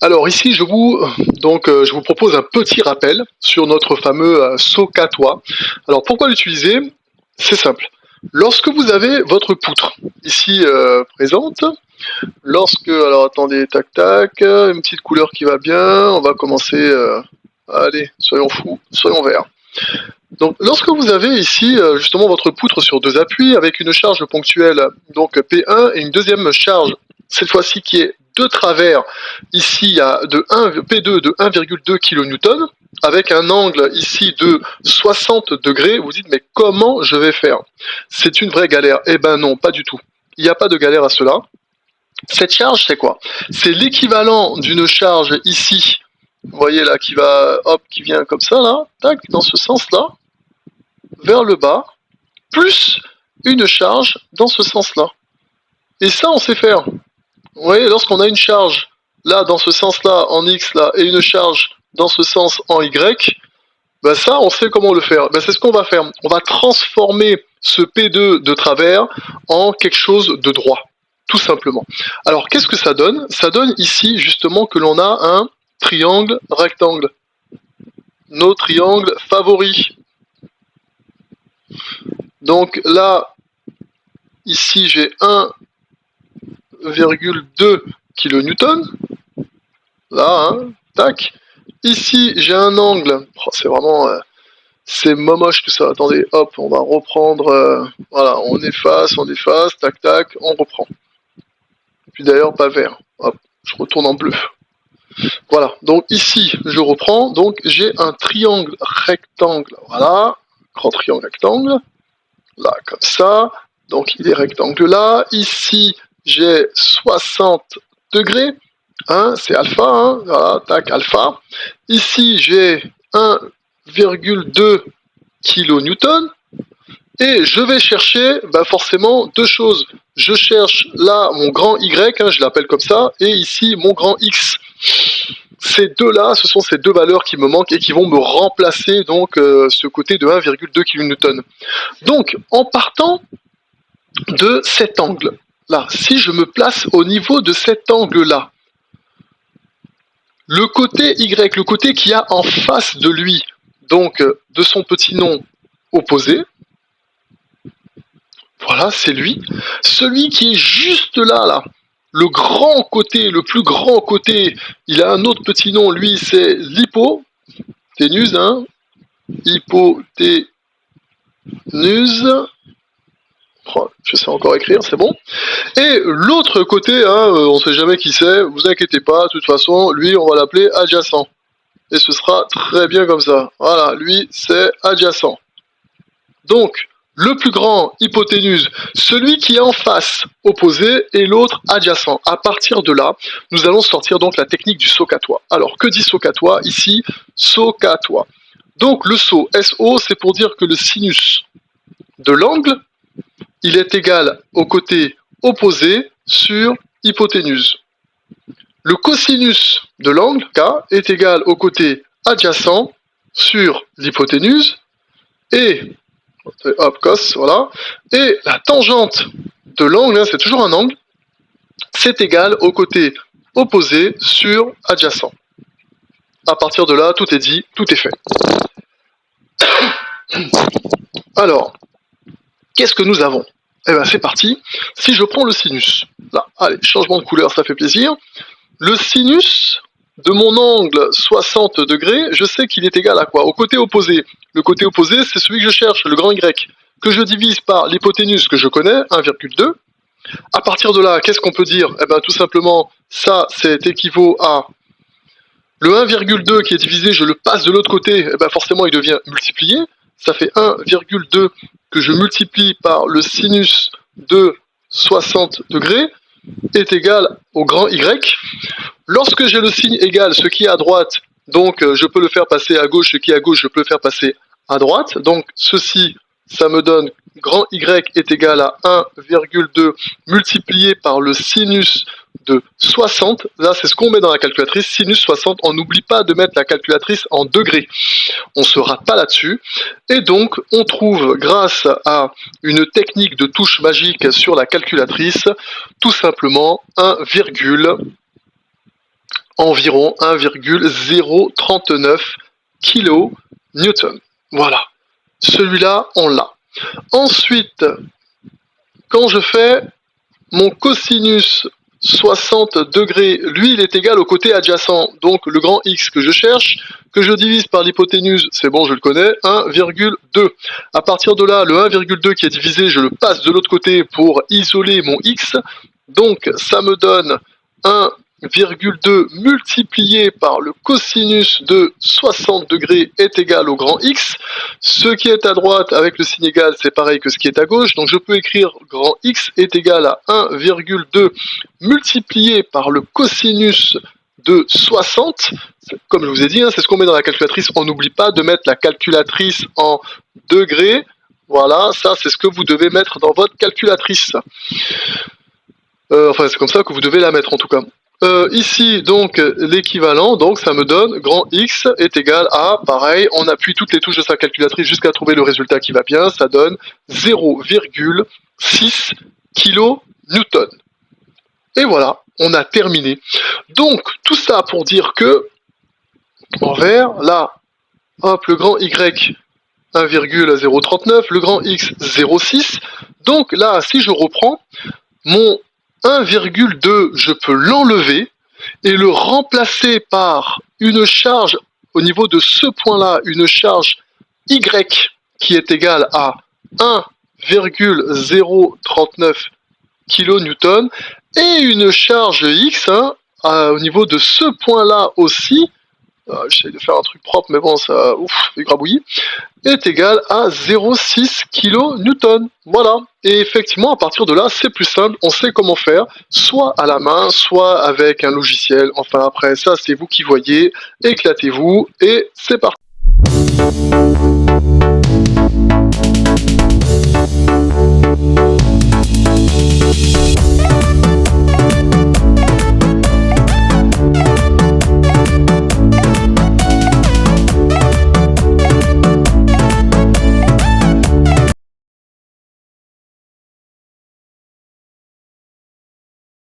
Alors ici, je vous propose un petit rappel sur notre fameux SOHCAHTOA. Alors pourquoi l'utiliser? C'est simple. Lorsque vous avez votre poutre ici présente, alors attendez, tac tac, une petite couleur qui va bien, on va commencer, allez, soyons fous, soyons verts. Donc lorsque vous avez ici justement votre poutre sur deux appuis avec une charge ponctuelle, donc P1 et une deuxième charge, cette fois-ci qui est de travers, ici il y a P2 de 1,2 kN, avec un angle ici de 60 degrés, vous dites mais comment je vais faire? C'est une vraie galère. Eh ben non, pas du tout. Il n'y a pas de galère à cela. Cette charge, c'est quoi? C'est l'équivalent d'une charge ici, vous voyez là, qui va, hop, qui vient comme ça là, tac, dans ce sens-là, vers le bas, plus une charge dans ce sens-là. Et ça, on sait faire. Vous voyez, lorsqu'on a une charge là, dans ce sens-là, en X, là, et une charge dans ce sens en Y, ben ça, on sait comment le faire. Ben c'est ce qu'on va faire. On va transformer ce P2 de travers en quelque chose de droit, tout simplement. Alors, qu'est-ce que ça donne? Ça donne ici, justement, que l'on a un triangle rectangle. Nos triangles favoris. Donc là, ici, j'ai 1,2 kN. Là, hein, tac. Ici, j'ai un angle. Oh, c'est vraiment... c'est moche tout ça. Attendez, hop, on va reprendre. Voilà, on efface, tac, tac, on reprend. Puis d'ailleurs, pas vert. Hop, je retourne en bleu. Voilà, donc ici, je reprends. Donc j'ai un triangle rectangle. Voilà, grand triangle rectangle. Là, comme ça. Donc il est rectangle là. Ici, j'ai 60 degrés. Hein, c'est alpha. Hein, voilà, tac, alpha. Ici, j'ai 1,2 kN. Et je vais chercher forcément deux choses. Je cherche là mon grand Y, hein, je l'appelle comme ça, et ici mon grand X. Ces deux-là, ce sont ces deux valeurs qui me manquent et qui vont me remplacer donc ce côté de 1,2 kN. Donc, en partant de cet angle-là, si je me place au niveau de cet angle-là, le côté Y, le côté qui a en face de lui, donc de son petit nom opposé, voilà, c'est lui. Celui qui est juste là, là, le grand côté, le plus grand côté, il a un autre petit nom, lui, c'est l'hypoténuse, hein, hypoténuse. Oh, je sais encore écrire, c'est bon. Et l'autre côté, hein, on ne sait jamais qui c'est, vous inquiétez pas, de toute façon, lui, on va l'appeler adjacent. Et ce sera très bien comme ça. Voilà, lui, c'est adjacent. Donc, le plus grand hypoténuse, celui qui est en face opposé et l'autre adjacent. À partir de là, nous allons sortir donc la technique du SOHCAHTOA. Alors, que dit SOHCAHTOA ici? SOHCAHTOA. Donc, le SO, SO, c'est pour dire que le sinus de l'angle, il est égal au côté opposé sur hypoténuse. Le cosinus de l'angle, K, est égal au côté adjacent sur l'hypoténuse et hop, cos, voilà. Et la tangente de l'angle, hein, c'est toujours un angle, c'est égal au côté opposé sur adjacent. À partir de là, tout est dit, tout est fait. Alors, qu'est-ce que nous avons? Eh bien, c'est parti. Si je prends le sinus, là, allez, changement de couleur, ça fait plaisir. Le sinus de mon angle 60 degrés, je sais qu'il est égal à quoi? Au côté opposé. Le côté opposé, c'est celui que je cherche, le grand Y, que je divise par l'hypoténuse que je connais, 1,2. À partir de là, qu'est-ce qu'on peut dire? Eh bien, tout simplement, ça, c'est équivaut à le 1,2 qui est divisé, je le passe de l'autre côté, eh bien, forcément, il devient multiplié. Ça fait 1,2 que je multiplie par le sinus de 60 degrés est égal au grand Y. Lorsque j'ai le signe égal, ce qui est à droite, donc je peux le faire passer à gauche, ce qui est à gauche, je peux le faire passer à droite. Donc ceci, ça me donne grand Y est égal à 1,2 multiplié par le sinus de 60. Là, c'est ce qu'on met dans la calculatrice, sinus 60. On n'oublie pas de mettre la calculatrice en degrés. On ne se rate pas là-dessus. Et donc, on trouve, grâce à une technique de touche magique sur la calculatrice, tout simplement 1, environ 1,039 kN. Voilà, celui-là, on l'a. Ensuite, quand je fais mon cosinus 60 degrés, lui, il est égal au côté adjacent, donc le grand X que je cherche, que je divise par l'hypoténuse, c'est bon, je le connais, 1,2. À partir de là, le 1,2 qui est divisé, je le passe de l'autre côté pour isoler mon X, donc ça me donne 1,2 multiplié par le cosinus de 60 degrés est égal au grand X. Ce qui est à droite avec le signe égal, c'est pareil que ce qui est à gauche. Donc je peux écrire grand X est égal à 1,2 multiplié par le cosinus de 60. Comme je vous ai dit, c'est ce qu'on met dans la calculatrice. On n'oublie pas de mettre la calculatrice en degrés. Voilà, ça c'est ce que vous devez mettre dans votre calculatrice. Enfin, c'est comme ça que vous devez la mettre en tout cas. Ici, donc, l'équivalent, donc ça me donne grand X est égal à, pareil, on appuie toutes les touches de sa calculatrice jusqu'à trouver le résultat qui va bien, ça donne 0,6 kN. Et voilà, on a terminé. Donc, tout ça pour dire que, en vert, là, hop, le grand Y, 1,039, le grand X, 0,6. Donc là, si je reprends, mon 1,2, je peux l'enlever et le remplacer par une charge au niveau de ce point-là, une charge Y qui est égale à 1,039 kN et une charge X au niveau de ce point-là aussi, j'essaie de faire un truc propre mais bon ça égrabouillis, est égal à 0,6 kN. Voilà. Et effectivement, à partir de là, c'est plus simple, on sait comment faire, soit à la main, soit avec un logiciel. Enfin, après, ça, c'est vous qui voyez. Éclatez-vous et c'est parti.